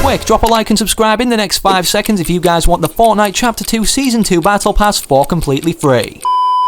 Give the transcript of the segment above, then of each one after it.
Quick, drop a like and subscribe in the next 5 seconds if you guys want the Fortnite Chapter 2 Season 2 Battle Pass for completely free.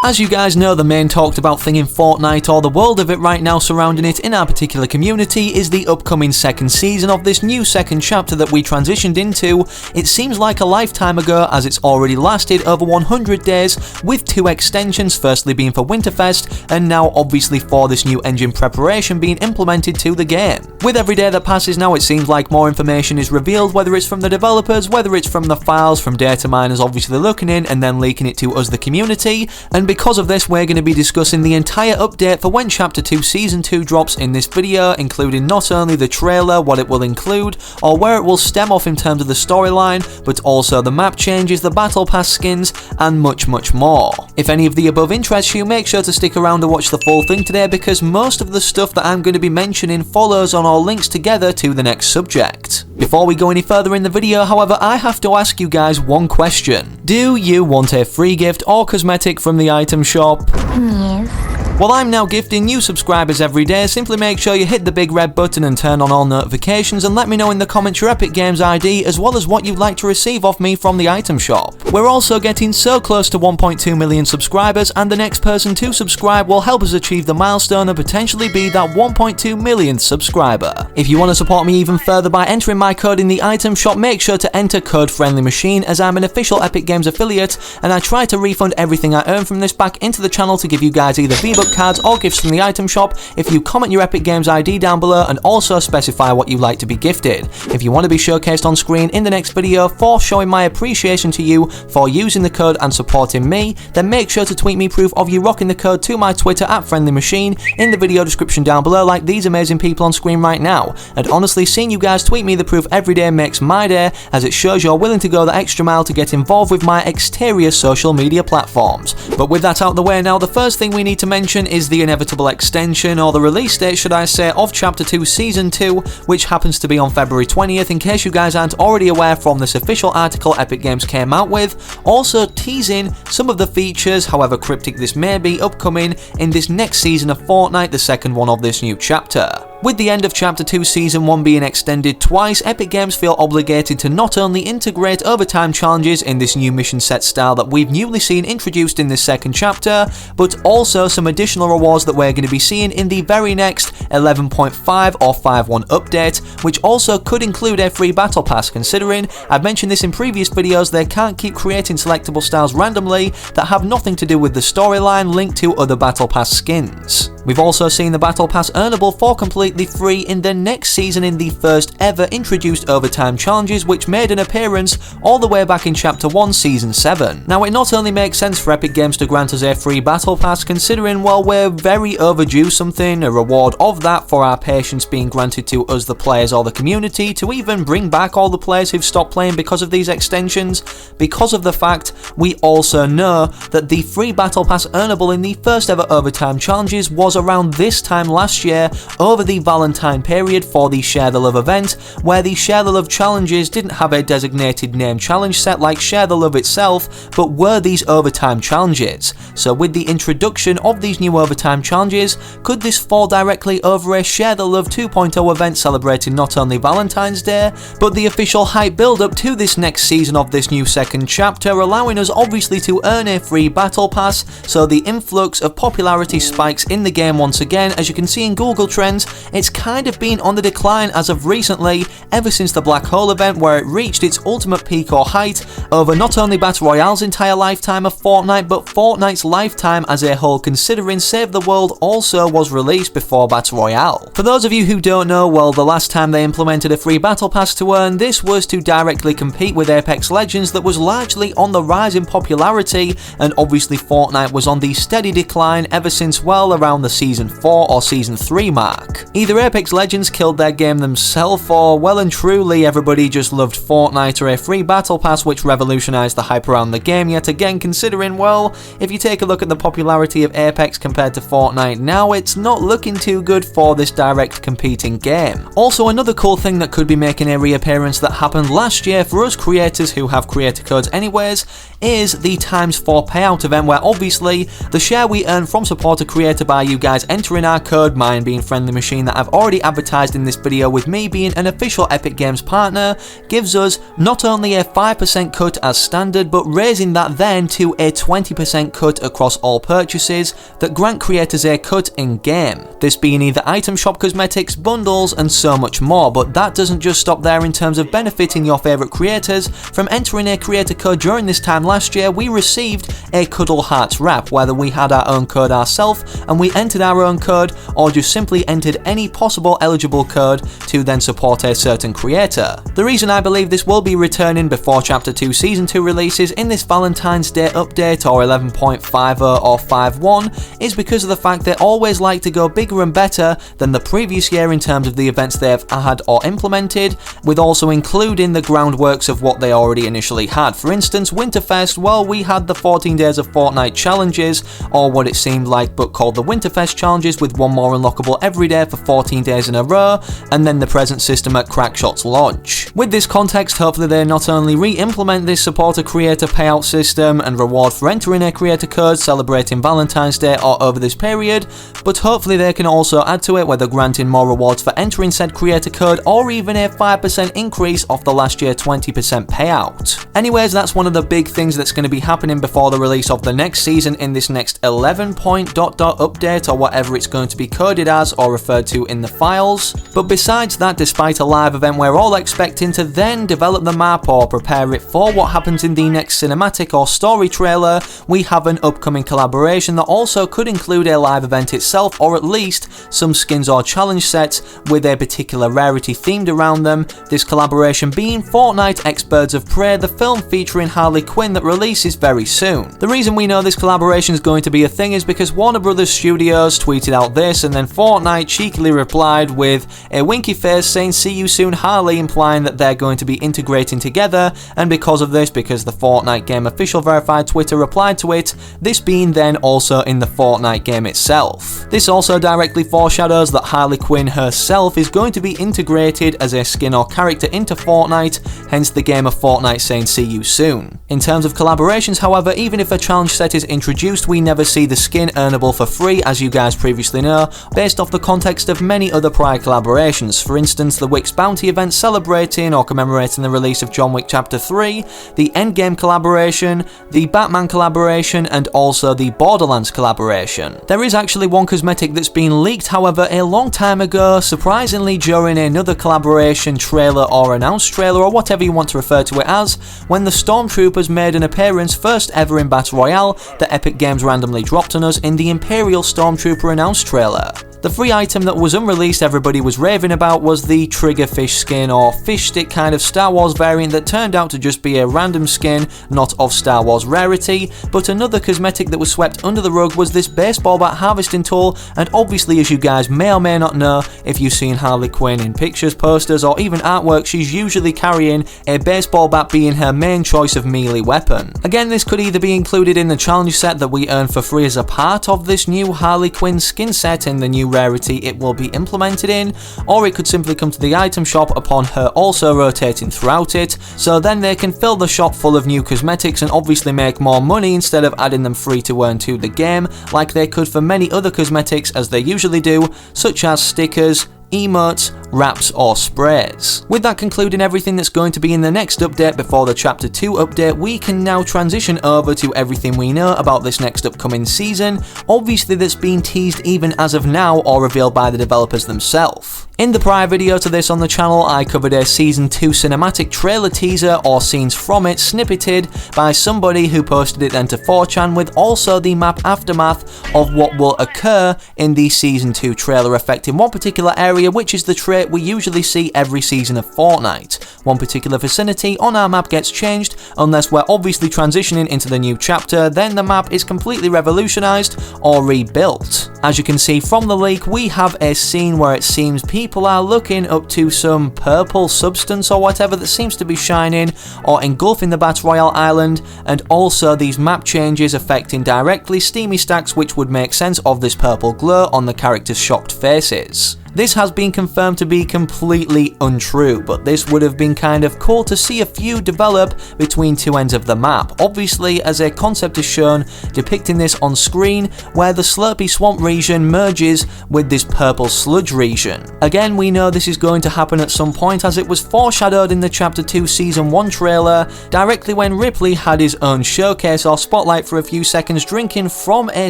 As you guys know, the main talked about thing in Fortnite, or the world of it right now surrounding it in our particular community, is the upcoming second season of this new second chapter that we transitioned into. It seems like a lifetime ago, as it's already lasted over 100 days, with 2 extensions, firstly being for Winterfest, and now obviously for this new engine preparation being implemented to the game. With every day that passes now, it seems like more information is revealed, whether it's from the developers, whether it's from the files, from data miners obviously looking in and then leaking it to us, the community, and because of this, we're going to be discussing the entire update for when Chapter 2 Season 2 drops in this video, including not only the trailer, what it will include, or where it will stem off in terms of the storyline, but also the map changes, the battle pass skins, and much more. If any of the above interests you, make sure to stick around and watch the full thing today, because most of the stuff that I'm going to be mentioning follows on or links together to the next subject. Before we go any further in the video, however, I have to ask you guys one question. Do you want a free gift or cosmetic from the item shop? Yes. Well, I'm now gifting new subscribers every day. Simply make sure you hit the big red button and turn on all notifications, and let me know in the comments your Epic Games ID as well as what you'd like to receive off me from the item shop. We're also getting so close to 1.2 million subscribers, and the next person to subscribe will help us achieve the milestone and potentially be that 1.2 millionth subscriber. If you want to support me even further by entering my code in the item shop, make sure to enter code Friendly Machine, as I'm an official Epic Games affiliate, and I try to refund everything I earn from this back into the channel to give you guys either V-Bucks cards or gifts from the item shop if you comment your Epic Games ID down below and also specify what you'd like to be gifted. If you want to be showcased on screen in the next video for showing my appreciation to you for using the code and supporting me, then make sure to tweet me proof of you rocking the code to my Twitter at Friendly Machine in the video description down below, like these amazing people on screen right now. And honestly, seeing you guys tweet me the proof every day makes my day, as it shows you're willing to go the extra mile to get involved with my exterior social media platforms. But with that out the way now, the first thing we need to mention is the inevitable extension, or the release date should I say, of Chapter 2 Season 2, which happens to be on February 20th, in case you guys aren't already aware from this official article Epic Games came out with, also teasing some of the features, however cryptic this may be, upcoming in this next season of Fortnite, the second one of this new chapter. With the end of Chapter 2 Season 1 being extended twice, Epic Games feel obligated to not only integrate overtime challenges in this new mission set style that we've newly seen introduced in this second chapter, but also some additional rewards that we're going to be seeing in the very next 11.5 or 5.1 update, which also could include a free battle pass, considering I've mentioned this in previous videos, they can't keep creating selectable styles randomly that have nothing to do with the storyline linked to other battle pass skins. We've also seen the battle pass earnable for completely free in the next season in the first ever introduced overtime challenges, which made an appearance all the way back in Chapter 1 Season 7. Now, it not only makes sense for Epic Games to grant us a free battle pass, considering, well, we're very overdue something, a reward of that for our patience being granted to us the players or the community, to even bring back all the players who've stopped playing because of these extensions, because of the fact we also know that the free battle pass earnable in the first ever overtime challenges was around this time last year, over the Valentine period, for the Share the Love event, where the Share the Love challenges didn't have a designated name challenge set like Share the Love itself, but were these overtime challenges. So with the introduction of these new overtime challenges, could this fall directly over a Share the Love 2.0 event celebrating not only Valentine's Day, but the official hype build up to this next season of this new second chapter, allowing us obviously to earn a free battle pass, so the influx of popularity spikes in the game once again. As you can see in Google Trends, it's kind of been on the decline as of recently, ever since the Black Hole event, where it reached its ultimate peak or height over not only Battle Royale's entire lifetime of Fortnite, but Fortnite's lifetime as a whole, considering Save the World also was released before Battle Royale. For those of you who don't know, well, the last time they implemented a free battle pass to earn, this was to directly compete with Apex Legends, that was largely on the rise in popularity, and obviously Fortnite was on the steady decline ever since, well, around the Season 4 or Season 3 mark. Either Apex Legends killed their game themselves, or well and truly everybody just loved Fortnite or a free battle pass which revolutionized the hype around the game yet again, considering, well, if you take a look at the popularity of Apex compared to Fortnite now, it's not looking too good for this direct competing game. Also, another cool thing that could be making a reappearance that happened last year for us creators who have creator codes anyways, is the ×4 payout event, where obviously the share we earn from supporter creator by you guys entering our code, mine being Friendly Machine, that I've already advertised in this video, with me being an official Epic Games partner, gives us not only a 5% cut as standard, but raising that then to a 20% cut across all purchases that grant creators a cut in-game. This being either item shop cosmetics, bundles, and so much more. But that doesn't just stop there in terms of benefiting your favourite creators. From entering a creator code during this time last year, we received a Cuddle Hearts wrap, whether we had our own code ourselves and we entered our own code, or just simply entered any possible eligible code to then support a certain creator. The reason I believe this will be returning before Chapter 2 Season 2 releases in this Valentine's Day update, or 11.50 or 5.1, is because of the fact they always like to go bigger and better than the previous year in terms of the events they've had or implemented, with also including the groundworks of what they already initially had. For instance, Winterfest, well, we had the 14 days of Fortnite challenges, or what it seemed like, but called the Winterfest challenges, with one more unlockable every day for 14 days in a row, and then the present system at Crackshot's launch. With this context, hopefully they not only re-implement this supporter creator payout system and reward for entering a creator code celebrating Valentine's Day or over this period, but hopefully they can also add to it, whether granting more rewards for entering said creator code, or even a 5% increase off the last year 20% payout. Anyways, that's one of the big things that's going to be happening before the release of the next season in this next 11. Update, or whatever it's going to be coded as or referred to in the files. But besides that, despite a live event we're all expecting to then develop the map or prepare it for what happens in the next cinematic or story trailer, we have an upcoming collaboration that also could include a live event itself, or at least some skins or challenge sets with a particular rarity themed around them. This collaboration being Fortnite X Birds of Prey, the film featuring Harley Quinn that releases very soon. The reason we know this collaboration is going to be a thing is because Warner Brothers Studios tweeted out this, and then Fortnite cheekily replied with a winky face saying "see you soon Harley," implying that they're going to be integrating together. And because of this, because the Fortnite game official verified Twitter replied to it, this being then also in the Fortnite game itself. This also directly foreshadows that Harley Quinn herself is going to be integrated as a skin or character into Fortnite, hence the game of Fortnite saying "see you soon." In terms of collaborations, however, even if a challenge set is introduced, we never see the skin earnable for free, as you guys previously know, based off the context of many other prior collaborations. For instance, the Wick's Bounty event celebrating or commemorating the release of John Wick Chapter 3, the Endgame collaboration, the Batman collaboration, and also the Borderlands collaboration. There is actually one cosmetic that's been leaked, however, a long time ago, surprisingly during another collaboration trailer or announced trailer, or whatever you want to refer to it as, when the Stormtroopers made an appearance, first ever in Battle Royale, that Epic Games randomly dropped on us in the Imperial Stormtrooper announced trailer. The free item that was unreleased everybody was raving about was the Triggerfish skin, or fish stick kind of Star Wars variant that turned out to just be a random skin, not of Star Wars rarity. But another cosmetic that was swept under the rug was this baseball bat harvesting tool, and obviously, as you guys may or may not know, if you've seen Harley Quinn in pictures, posters, or even artwork, she's usually carrying a baseball bat being her main choice of melee weapon. Again, this could either be included in the challenge set that we earn for free as a part of this new Harley Quinn skin set in the new rarity it will be implemented in, or it could simply come to the item shop upon her also rotating throughout it, so then they can fill the shop full of new cosmetics and obviously make more money instead of adding them free to earn to the game, like they could for many other cosmetics as they usually do, such as stickers, emotes, wraps, or sprays. With that concluding everything that's going to be in the next update before the Chapter 2 update, we can now transition over to everything we know about this next upcoming season, obviously that's been teased even as of now or revealed by the developers themselves. In the prior video to this on the channel, I covered a Season 2 cinematic trailer teaser or scenes from it snippeted by somebody who posted it then to 4chan, with also the map aftermath of what will occur in the Season 2 trailer affecting one particular area, which is the trait we usually see every season of Fortnite. One particular vicinity on our map gets changed, unless we're obviously transitioning into the new chapter, then the map is completely revolutionized or rebuilt. As you can see from the leak, we have a scene where it seems people are looking up to some purple substance or whatever that seems to be shining or engulfing the Battle Royale island, and also these map changes affecting directly steamy stacks, which would make sense of this purple glow on the characters' shocked faces. This has been confirmed to be completely untrue, but this would have been kind of cool to see a few develop between two ends of the map, obviously as a concept is shown depicting this on screen where the slurpy swamp region merges with this purple sludge region. Again, we know this is going to happen at some point as it was foreshadowed in the Chapter 2 Season 1 trailer, directly when Ripley had his own showcase or spotlight for a few seconds drinking from a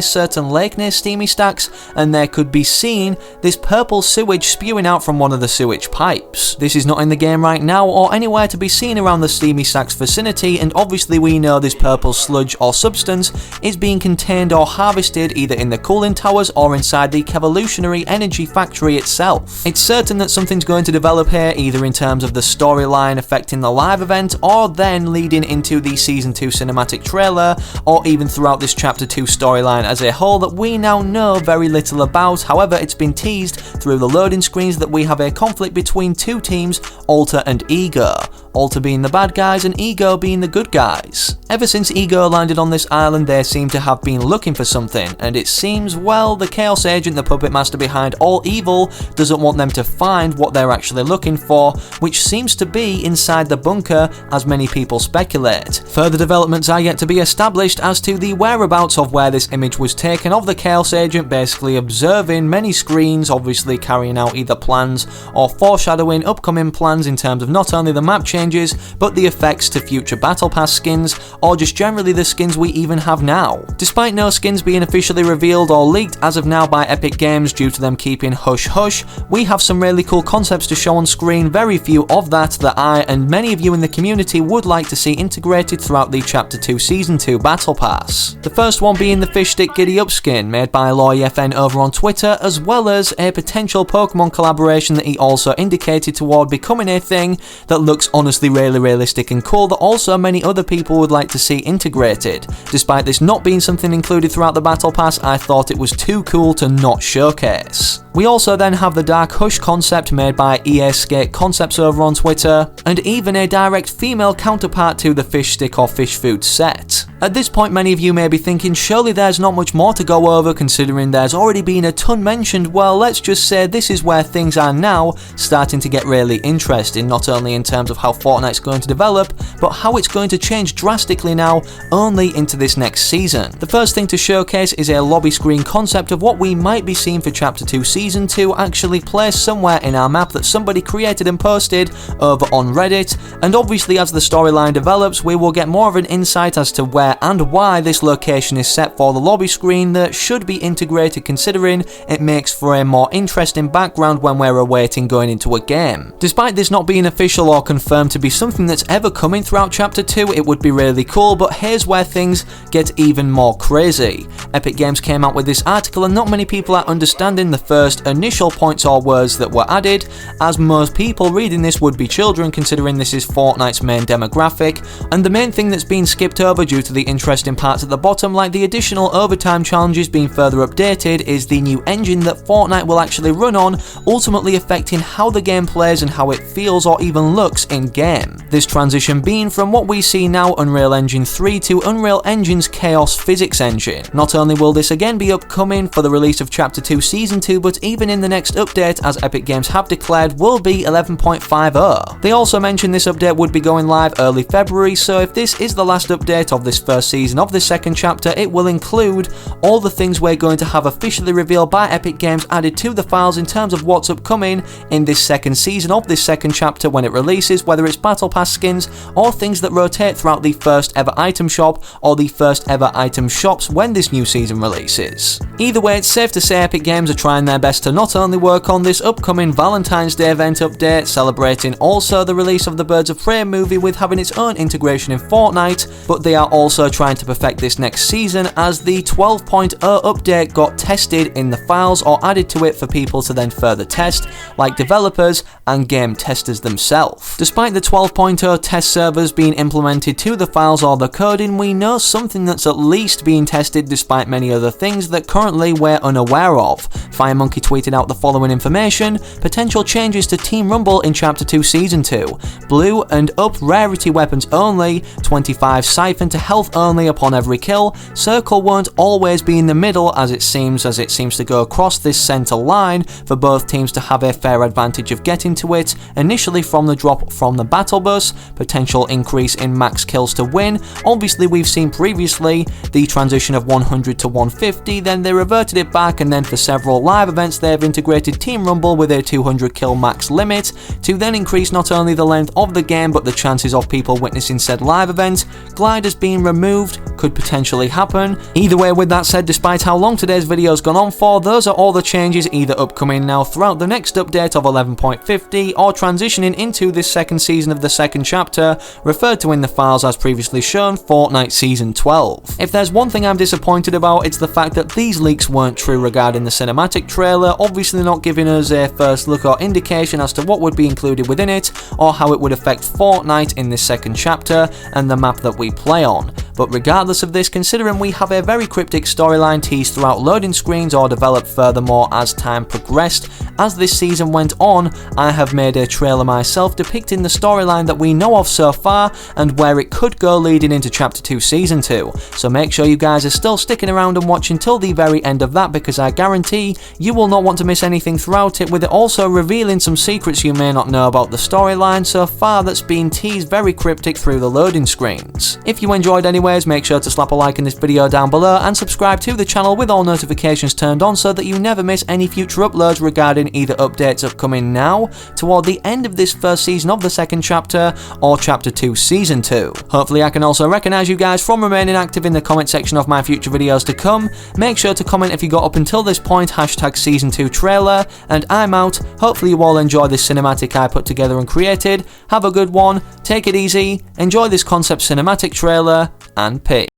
certain lake near Steamy Stacks, and there could be seen this purple sewage spewing out from one of the sewage pipes. This is not in the game right now or anywhere to be seen around the Steamy Stacks vicinity, and obviously we know this purple sludge or substance is being contained or harvested either in the cooling towers or inside the Kevolutionary Energy Factory itself. It's certain that something's going to develop here, either in terms of the storyline affecting the live event or then leading into the Season 2 cinematic trailer, or even throughout this Chapter 2 storyline as a whole that we now know very little about. However, it's been teased through the loading screens that we have a conflict between two teams, Alter and Ego. Alter being the bad guys and Ego being the good guys. Ever since Ego landed on this island, they seem to have been looking for something, and it seems, well, the Chaos Agent, the puppet master behind all evil, doesn't want them to find what they're actually looking for, which seems to be inside the bunker, as many people speculate. Further developments are yet to be established as to the whereabouts of where this image was taken of the Chaos Agent, basically observing many screens, obviously carrying out either plans or foreshadowing upcoming plans in terms of not only the map changes, but the effects to future Battle Pass skins, or just generally the skins we even have now. Despite no skins being officially revealed or leaked as of now by Epic Games due to them keeping hush hush, we have some really cool concepts to show on screen, very few of that I and many of you in the community would like to see integrated throughout the Chapter 2 Season 2 Battle Pass. The first one being the Fish Stick Giddy Up skin made by LoyFN over on Twitter, as well as a potential Pokemon collaboration that he also indicated toward becoming a thing that looks honestly really realistic and cool that also many other people would like to see integrated. Despite this not being something included throughout the Battle Pass, I thought it was too cool to not showcase. We also then have the Dark Hush concept made by EA Skate Concepts over on Twitter, and even a direct female counterpart to the fish stick or fish food set. At this point, many of you may be thinking, surely there's not much more to go over considering there's already been a ton mentioned. Well, let's just say this is where things are now starting to get really interesting, not only in terms of how Fortnite's going to develop, but how it's going to change drastically now only into this next season. The first thing to showcase is a lobby screen concept of what we might be seeing for Chapter 2 Season 2 actually placed somewhere in our map that somebody created and posted over on Reddit, and obviously as the storyline develops we will get more of an insight as to where and why this location is set for the lobby screen that should be integrated, considering it makes for a more interesting background when we're awaiting going into a game. Despite this not being official or confirmed to be something that's ever coming throughout Chapter 2, it would be really cool, but here's where things get even more crazy. Epic Games came out with this article and not many people are understanding the first initial points or words that were added, as most people reading this would be children considering this is Fortnite's main demographic, and the main thing that's been skipped over due to the interesting parts at the bottom, like the additional overtime challenges being further updated, is the new engine that Fortnite will actually run on, ultimately affecting how the game plays and how it feels or even looks in game. This transition being from what we see now, Unreal Engine 3, to Unreal Engine's Chaos Physics engine. Not only will this again be upcoming for the release of Chapter 2 Season 2, but even in the next update, as Epic Games have declared, will be 11.50. They also mentioned this update would be going live early February, so if this is the last update of this first season of this second chapter, it will include all the things we're going to have officially revealed by Epic Games added to the files in terms of what's upcoming in this second season of this second chapter when it releases, whether it's Battle Pass skins or things that rotate throughout the first ever item shop or the first ever item shops when this new season releases. Either way, it's safe to say Epic Games are trying their best to not only work on this upcoming Valentine's Day event update, celebrating also the release of the Birds of Prey movie with having its own integration in Fortnite, but they are also trying to perfect this next season, as the 12.0 update got tested in the files or added to it for people to then further test, like developers and game testers themselves. Despite the the 12.0 test servers being implemented to the files or the coding, we know something that's at least being tested despite many other things that currently we're unaware of. FireMonkey tweeted out the following information: potential changes to Team Rumble in Chapter 2 Season 2. Blue and up rarity weapons only, 25 siphon to health only upon every kill, circle won't always be in the middle as it seems to go across this center line for both teams to have a fair advantage of getting to it, initially from the drop from the battle bus, potential increase in max kills to win. Obviously we've seen previously the transition of 100 to 150, then they reverted it back, and then for several live events they've integrated Team Rumble with a 200 kill max limit to then increase not only the length of the game but the chances of people witnessing said live event. Gliders being removed could potentially happen. Either way, with that said, despite how long today's video has gone on for, those are all the changes either upcoming now throughout the next update of 11.50 or transitioning into this second season of the second chapter, referred to in the files as previously shown, Fortnite Season 12. If there's one thing I'm disappointed about, it's the fact that these leaks weren't true regarding the cinematic trailer, obviously not giving us a first look or indication as to what would be included within it or how it would affect Fortnite in this second chapter and the map that we play on. But regardless of this, considering we have a very cryptic storyline teased throughout loading screens or developed furthermore as time progressed, as this season went on, I have made a trailer myself depicting the storyline that we know of so far and where it could go leading into Chapter 2 Season 2. So make sure you guys are still sticking around and watching till the very end of that, because I guarantee you will not want to miss anything throughout it, with it also revealing some secrets you may not know about the storyline so far that's been teased very cryptic through the loading screens. If you enjoyed anyways, make sure to slap a like in this video down below and subscribe to the channel with all notifications turned on so that you never miss any future uploads regarding either updates upcoming now, toward the end of this first season of the second chapter, or Chapter 2 Season 2. Hopefully I can also recognise you guys from remaining active in the comment section of my future videos to come. Make sure to comment if you got up until this point, hashtag Season 2 trailer, and I'm out. Hopefully you all enjoy this cinematic I put together and created. Have a good one, take it easy, enjoy this concept cinematic trailer, and peace.